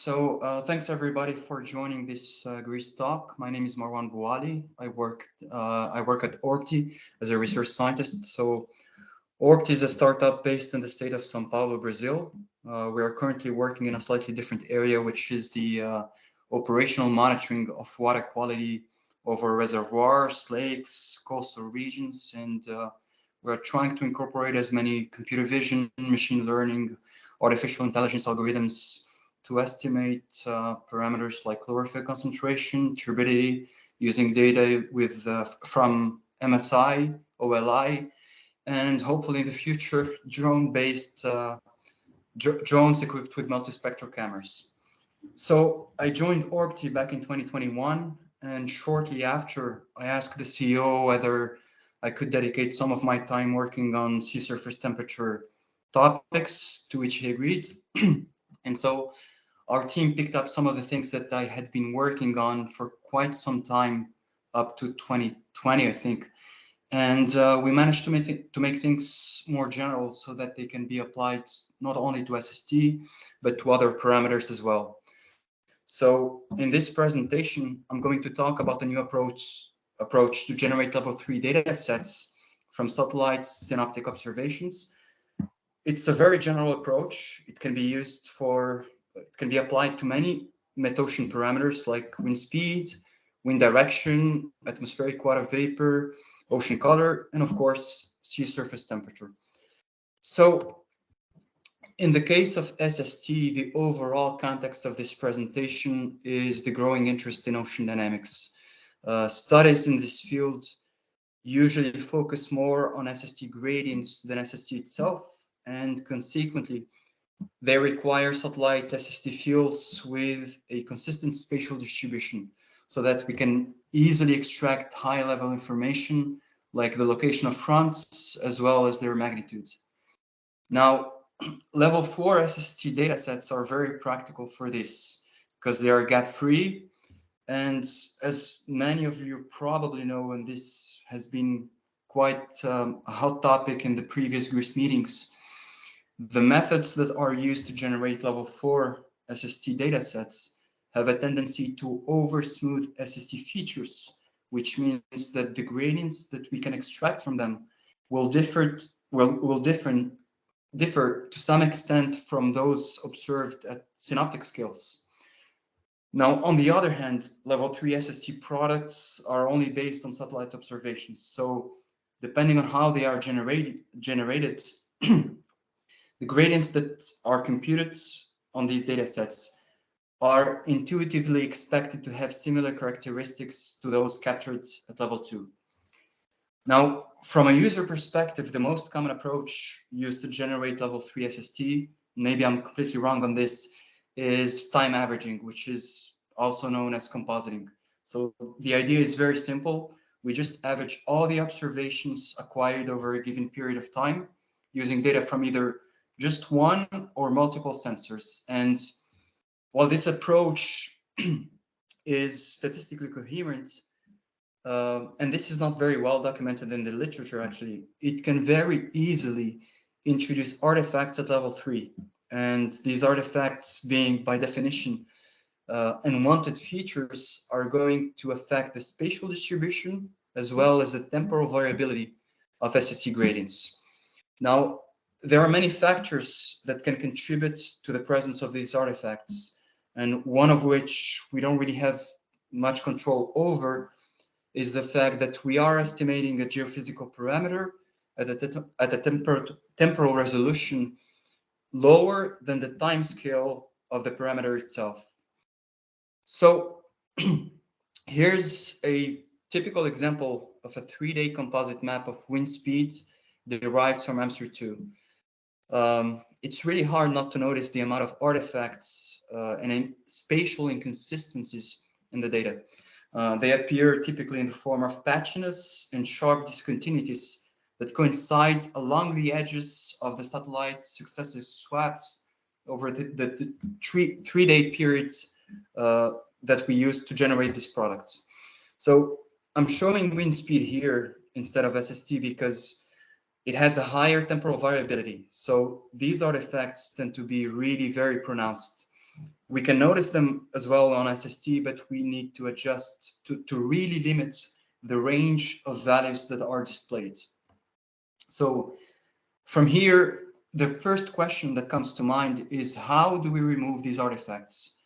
Thanks everybody for joining this GHRSST talk. My name is Marouan Bouali. I work at ORBTY as a research scientist. So ORBTY is a startup based in the state of São Paulo, Brazil. We are currently working in a slightly different area, which is the operational monitoring of water quality over reservoirs, lakes, coastal regions, and we're trying to incorporate as many computer vision, machine learning, artificial intelligence algorithms to estimate parameters like chlorophyll concentration, turbidity, using data from MSI, OLI, and hopefully in the future, drone-based drones equipped with multispectral cameras. So I joined ORBTY back in 2021, and shortly after, I asked the CEO whether I could dedicate some of my time working on sea surface temperature topics, to which he agreed. And so our team picked up some of the things that I had been working on for quite some time, up to 2020, I think. And we managed to make things more general so that they can be applied not only to SST, but to other parameters as well. So in this presentation, I'm going to talk about the new approach to generate level 3 data sets from satellites, synoptic observations. It's a very general approach. It can be applied to many Metocean parameters like wind speed, wind direction, atmospheric water vapor, ocean color, and of course, sea surface temperature. So in the case of SST, the overall context of this presentation is the growing interest in ocean dynamics. Studies in this field usually focus more on SST gradients than SST itself, and consequently, they require satellite SST fields with a consistent spatial distribution so that we can easily extract high-level information like the location of fronts as well as their magnitudes. Now, level 4 SST datasets are very practical for this because they are gap-free. And as many of you probably know, and this has been quite a hot topic in the previous GHRSST meetings, the methods that are used to generate level 4 SST datasets have a tendency to over-smooth SST features, which means that the gradients that we can extract from them will differ to some extent from those observed at synoptic scales. Now, on the other hand, level 3 SST products are only based on satellite observations. So depending on how they are generated, the gradients that are computed on these datasets are intuitively expected to have similar characteristics to those captured at level 2. Now, from a user perspective, the most common approach used to generate level 3 SST, maybe I'm completely wrong on this, is time averaging, which is also known as compositing. So the idea is very simple. We just average all the observations acquired over a given period of time using data from either just one or multiple sensors. And while this approach is statistically coherent, and this is not very well documented in the literature, actually, it can very easily introduce artifacts at level 3. And these artifacts being, by definition, unwanted features are going to affect the spatial distribution as well as the temporal variability of SST gradients. Now, there are many factors that can contribute to the presence of these artifacts, and one of which we don't really have much control over is the fact that we are estimating a geophysical parameter at a temporal resolution lower than the time scale of the parameter itself. So here's a typical example of a 3-day composite map of wind speeds derived from AMSR2. It's really hard not to notice the amount of artifacts and spatial inconsistencies in the data. They appear typically in the form of patchiness and sharp discontinuities that coincide along the edges of the satellite's successive swaths over the three-day periods that we use to generate these products. So I'm showing wind speed here instead of SST because it has a higher temporal variability. So these artifacts tend to be really very pronounced. We can notice them as well on SST, but we need to adjust to really limit the range of values that are displayed. So from here, the first question that comes to mind is, how do we remove these artifacts?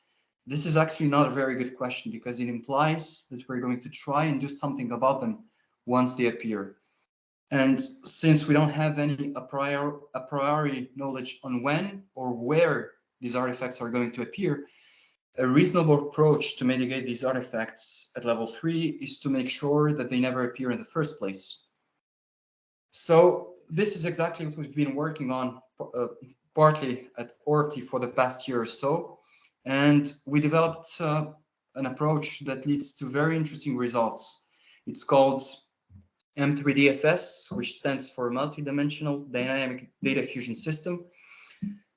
This is actually not a very good question, because it implies that we're going to try and do something about them once they appear. And since we don't have any a priori knowledge on when or where these artifacts are going to appear, a reasonable approach to mitigate these artifacts at level 3 is to make sure that they never appear in the first place. So this is exactly what we've been working on partly at ORBTY for the past year or so. And we developed an approach that leads to very interesting results. It's called M3DFS, which stands for Multi-Dimensional Dynamic Data Fusion System.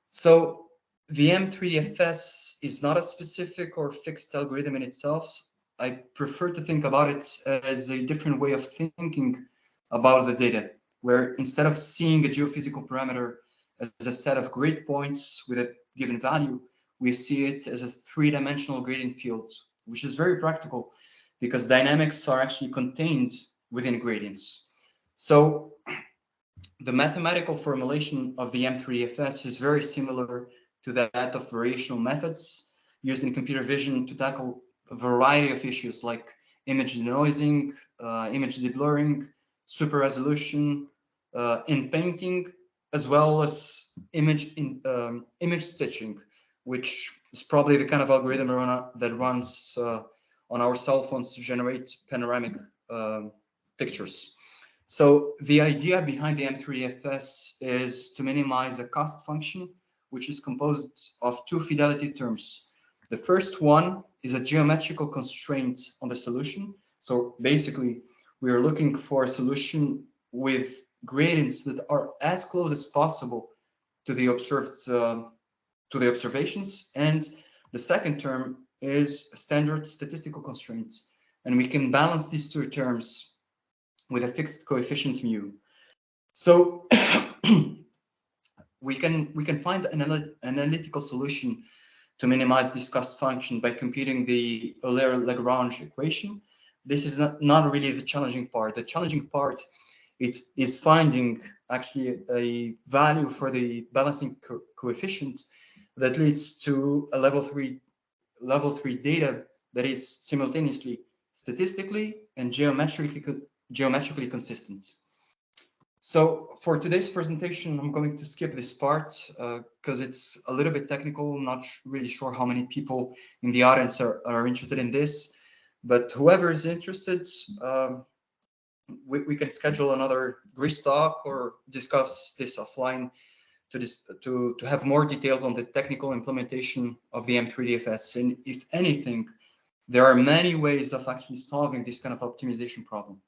So the M3DFS is not a specific or fixed algorithm in itself. I prefer to think about it as a different way of thinking about the data, where instead of seeing a geophysical parameter as a set of grid points with a given value, we see it as a three-dimensional gradient field, which is very practical because dynamics are actually contained within gradients. So the mathematical formulation of the M3DFS is very similar to that of variational methods used in computer vision to tackle a variety of issues like image denoising, image deblurring, super resolution, in painting, as well as image stitching, which is probably the kind of algorithm that runs on our cell phones to generate panoramic pictures. So the idea behind the M3DFS is to minimize the cost function, which is composed of two fidelity terms. The first one is a geometrical constraint on the solution. So basically, we are looking for a solution with gradients that are as close as possible to the observed to the observations. And the second term is a standard statistical constraint, and we can balance these two terms with a fixed coefficient mu. So we can find an analytical solution to minimize this cost function by computing the Euler-Lagrange equation. This is not really the challenging part. The challenging part is finding actually a value for the balancing coefficient that leads to a level three data that is simultaneously statistically and geometrically consistent. So for today's presentation, I'm going to skip this part because it's a little bit technical. I'm not really sure how many people in the audience are interested in this, but whoever is interested, we can schedule another GHRSST talk or discuss this offline to have more details on the technical implementation of the M3DFS. And if anything, there are many ways of actually solving this kind of optimization problem.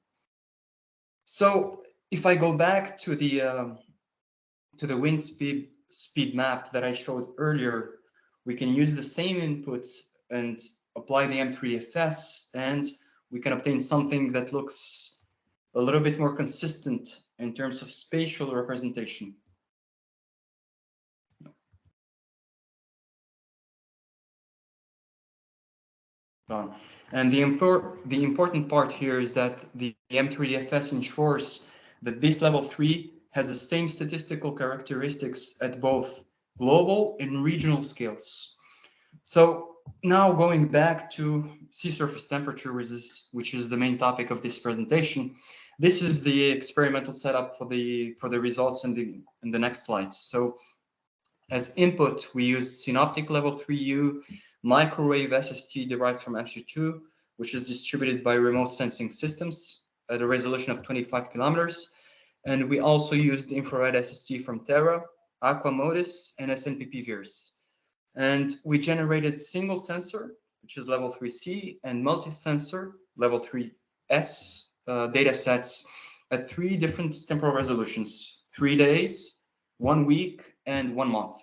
So if I go back to the wind speed map that I showed earlier, we can use the same inputs and apply the M3DFS, and we can obtain something that looks a little bit more consistent in terms of spatial representation. And the important part here is that the M3DFS ensures that this level 3 has the same statistical characteristics at both global and regional scales. So now going back to sea surface temperature, which is the main topic of this presentation, this is the experimental setup for the results in the next slides. So as input, we use synoptic level 3U microwave SST derived from APSU2, which is distributed by remote sensing systems at a resolution of 25 kilometers. And we also used infrared SST from Terra, Aquamodis, and SNPP VIRS. And we generated single sensor, which is level 3C, and multi-sensor, level 3S data sets at 3 different temporal resolutions, 3 days, 1 week, and 1 month.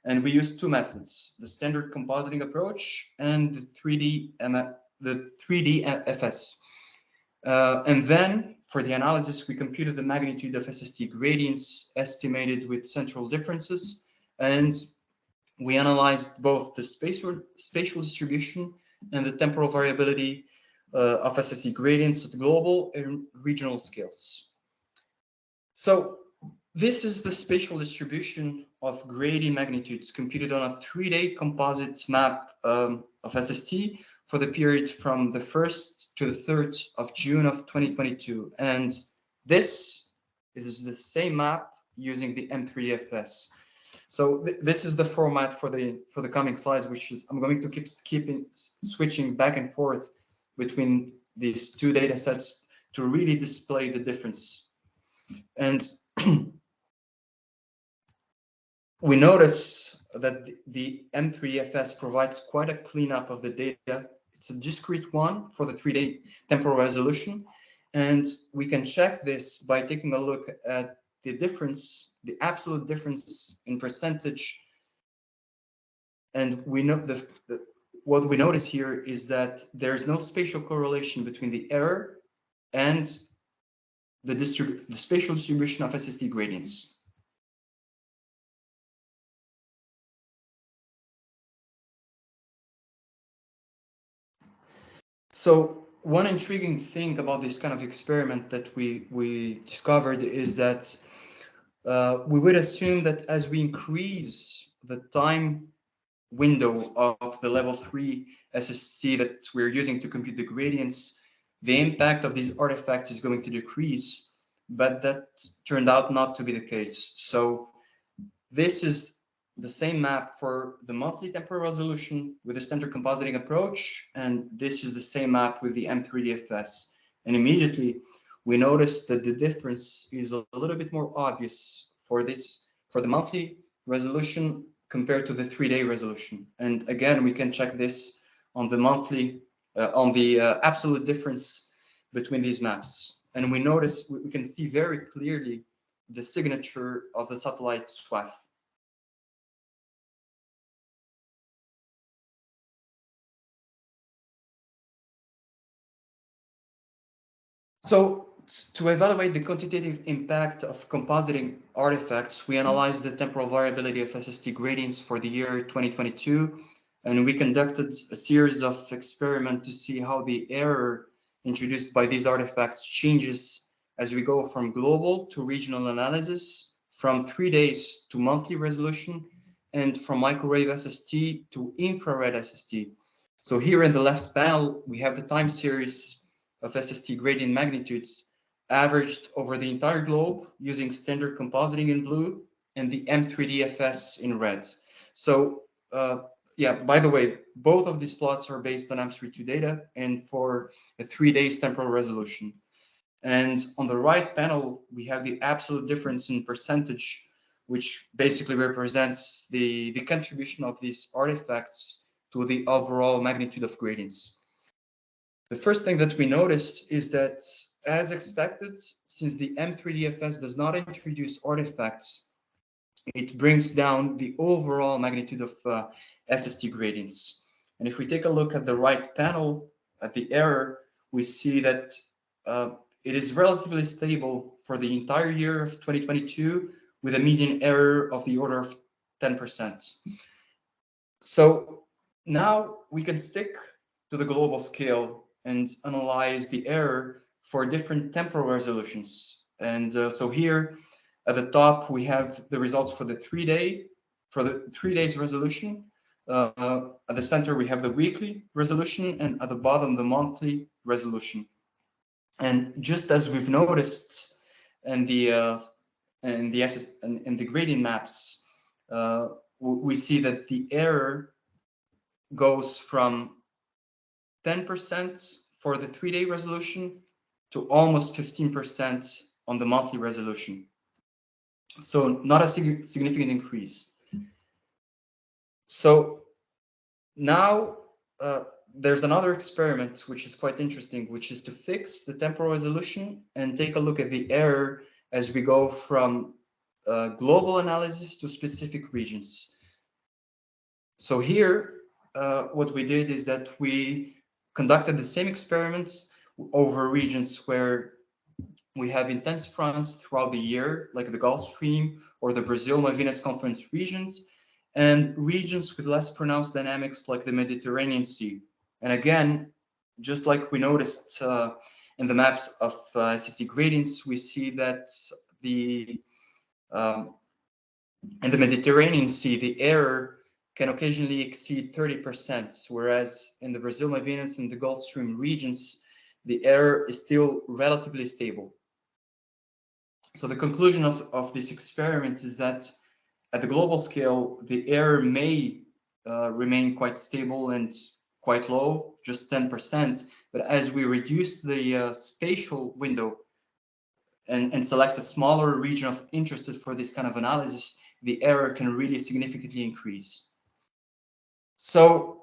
And we use 2 methods, the standard compositing approach and the 3D FS. And then for the analysis, we computed the magnitude of SST gradients estimated with central differences. And we analyzed both the spatial distribution and the temporal variability of SST gradients at global and regional scales. So this is the spatial distribution of gradient magnitudes computed on a 3-day composite map of SST for the period from the 1st to the 3rd of June of 2022. And this is the same map using the M3DFS. So this is the format for the coming slides, which is I'm going to keep switching back and forth between these two data sets to really display the difference. And we notice that the M3DFS provides quite a cleanup of the data. It's a discrete one for the 3-day temporal resolution. And we can check this by taking a look at the difference, the absolute difference in percentage. And we know what we notice here is that there's no spatial correlation between the error and the spatial distribution of SST gradients. So one intriguing thing about this kind of experiment that we discovered is that we would assume that as we increase the time window of the level 3 SST that we're using to compute the gradients, the impact of these artifacts is going to decrease, but that turned out not to be the case. So this is the same map for the monthly temporal resolution with the standard compositing approach, and this is the same map with the M3DFS. And immediately we notice that the difference is a little bit more obvious for the monthly resolution compared to the 3-day resolution. And again, we can check this on the monthly, on the absolute difference between these maps. And we notice, we can see very clearly the signature of the satellite swath. So to evaluate the quantitative impact of compositing artifacts, we analyzed the temporal variability of SST gradients for the year 2022, and we conducted a series of experiments to see how the error introduced by these artifacts changes as we go from global to regional analysis, from 3 days to monthly resolution, and from microwave SST to infrared SST. So here in the left panel, we have the time series of SST gradient magnitudes averaged over the entire globe using standard compositing in blue and the M3DFS in red. So yeah, by the way, both of these plots are based on AMS-32 data and for a 3 days temporal resolution. And on the right panel, we have the absolute difference in percentage, which basically represents the contribution of these artifacts to the overall magnitude of gradients. The first thing that we noticed is that, as expected, since the M3DFS does not introduce artifacts, it brings down the overall magnitude of SST gradients. And if we take a look at the right panel, at the error, we see that it is relatively stable for the entire year of 2022, with a median error of the order of 10%. So now we can stick to the global scale and analyze the error for different temporal resolutions. And so here at the top, we have the results for the 3 days resolution. At the center, we have the weekly resolution, and at the bottom, the monthly resolution. And just as we've noticed in the gradient maps, we see that the error goes from 10% for the 3-day resolution to almost 15% on the monthly resolution. So not a significant increase. So now there's another experiment which is quite interesting, which is to fix the temporal resolution and take a look at the error as we go from global analysis to specific regions. So here, what we did is that we conducted the same experiments over regions where we have intense fronts throughout the year, like the Gulf Stream or the Brazil-Malvinas Conference regions. and regions with less pronounced dynamics like the Mediterranean Sea. And again, just like we noticed in the maps of SST gradients, we see that in the Mediterranean Sea, the error can occasionally exceed 30%, whereas in the Brazil-Malvinas and the Gulf Stream regions, the error is still relatively stable. So the conclusion of this experiment is that at the global scale, the error may remain quite stable and quite low, just 10%. But as we reduce the spatial window and select a smaller region of interest for this kind of analysis, the error can really significantly increase. So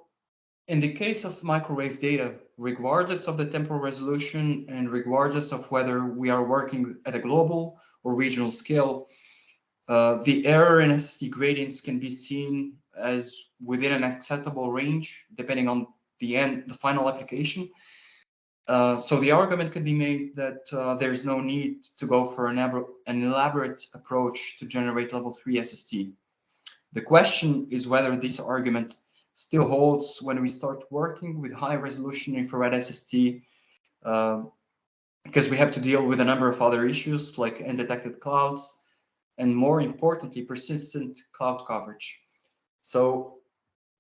in the case of microwave data, regardless of the temporal resolution and regardless of whether we are working at a global or regional scale, the error in SST gradients can be seen as within an acceptable range, depending on the final application. So the argument could be made that there's no need to go for an elaborate approach to generate level 3 SST. The question is whether this argument still holds when we start working with high resolution infrared SST, because we have to deal with a number of other issues like undetected clouds, and more importantly, persistent cloud coverage. So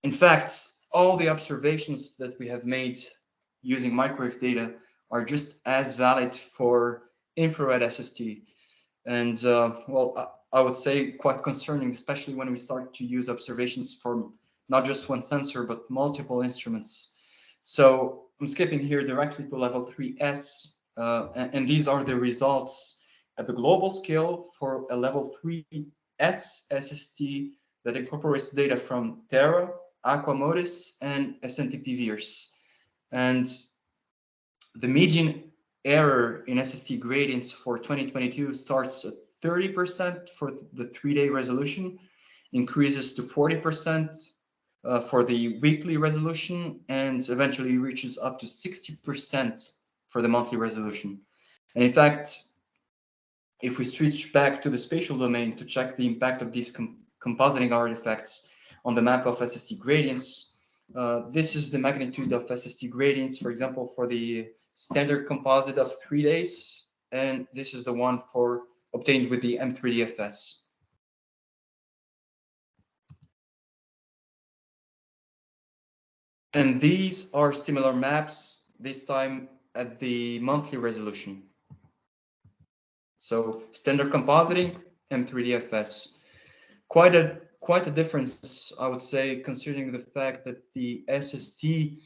in fact, all the observations that we have made using microwave data are just as valid for infrared SST. And well, I would say quite concerning, especially when we start to use observations from not just one sensor, but multiple instruments. So I'm skipping here directly to level 3S, and these are the results at the global scale for a level 3S SST that incorporates data from Terra, Aquamodis, and SNPP VIRS. And the median error in SST gradients for 2022 starts at 30% for the 3-day resolution, increases to 40% for the weekly resolution, and eventually reaches up to 60% for the monthly resolution. And in fact, if we switch back to the spatial domain to check the impact of these compositing artifacts on the map of SST gradients, this is the magnitude of SST gradients, for example, for the standard composite of 3 days, and this is the one for obtained with the M3DFS. And these are similar maps, this time at the monthly resolution. So standard compositing, M3DFS. Quite a difference, I would say, considering the fact that the SST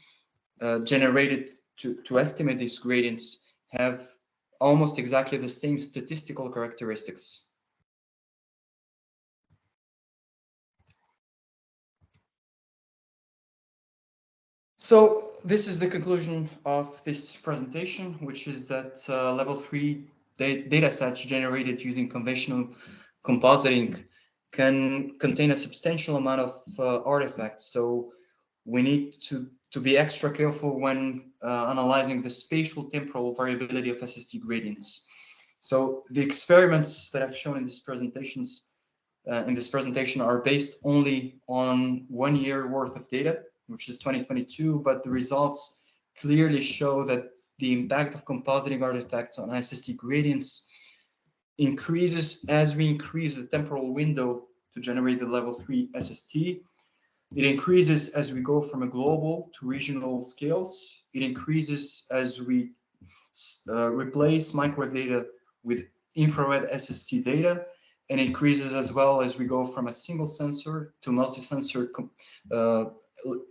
generated to estimate these gradients have almost exactly the same statistical characteristics. So this is the conclusion of this presentation, which is that level 3 datasets generated using conventional compositing can contain a substantial amount of artifacts. So we need to be extra careful when analyzing the spatial temporal variability of SST gradients. So the experiments that I've shown in these presentations are based only on 1 year worth of data, which is 2022, but the results clearly show that the impact of compositing artifacts on SST gradients increases as we increase the temporal window to generate the level 3 SST. It increases as we go from a global to regional scales. It increases as we replace microwave data with infrared SST data, and increases as well as we go from a single sensor to multi-sensor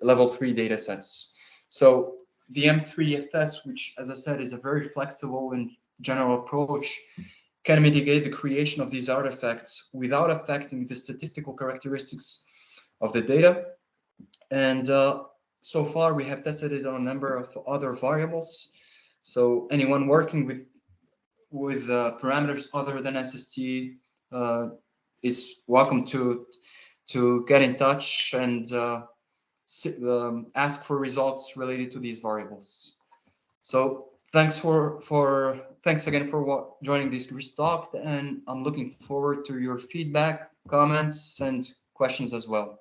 level 3 data sets. So the M3FS, which, as I said, is a very flexible and general approach, can mitigate the creation of these artifacts without affecting the statistical characteristics of the data. And so far, we have tested it on a number of other variables. So anyone working with parameters other than SST is welcome to get in touch and ask for results related to these variables. So thanks again for joining this GHRSST Talk, and I'm looking forward to your feedback, comments, and questions as well.